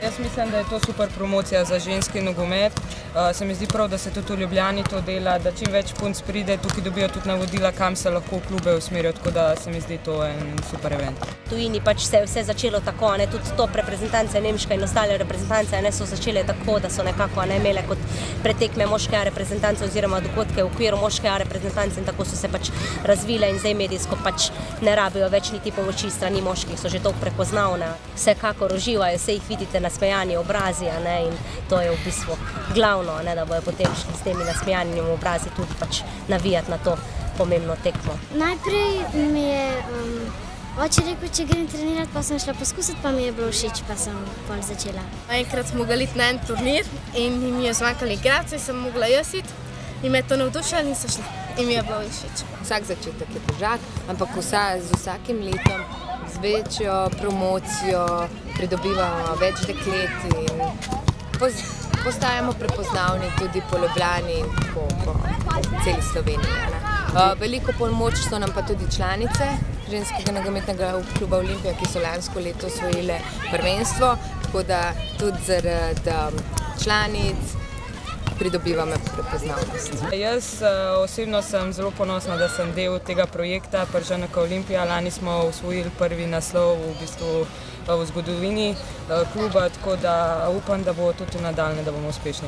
Jaz mislim, da je to super promocija za ženski nogomet. Se mi zdi prav, da se tudi v Ljubljani to dela, da čim več punc pride, tukaj dobijo tudi navodila, kam se lahko v klube usmerijo, tako da se mi zdi to en super event. V tujini pač se je vse začelo tako, tudi top reprezentance Nemška in ostale reprezentance so začele tako, da so nekako imele kot pretekme moške reprezentance oziroma dogodke v okviru moške reprezentance in tako so se pač razvile in zdaj medijsko pač ne rabijo več niti pomoči strani moških, so že toliko prepoznavne. Vsekakor uživajo, se jih vidite nasmejani obrazi in to je v bistvu glavno, da bojo potem šli s temi nasmejanimi obrazi tudi pač navijati na to pomembno tekmo. Najprej mi je oče rekel, če grem trenirati, pa sem šla poskusiti, pa mi je bilo všeč, pa sem pol začela. Enkrat smo mogli iti na en turnir in mi je zmanjkalo igralcev, sem mogla jaz iti in me je to navdušilo in sem šla in mi je bilo všeč. Vsak začetek je težak, ampak z vsakim letom z večjo promocijo pridobivamo več deklet in postajamo prepoznavni tudi po Ljubljani in po celi Sloveniji. Veliko pomoč so nam pa tudi članice ženskega nogometnega kluba Olimpija, ki so lansko leto osvojile prvenstvo, tako da tudi zaradi članic pridobivamo prepoznavnost. Jaz osebno sem zelo ponosna, da sem del tega projekta Prženeka Olimpija. Lani smo osvojili prvi naslov v bistvu v zgodovini kluba, tako da upam, da bo tudi v nadaljnje, da bomo uspešni.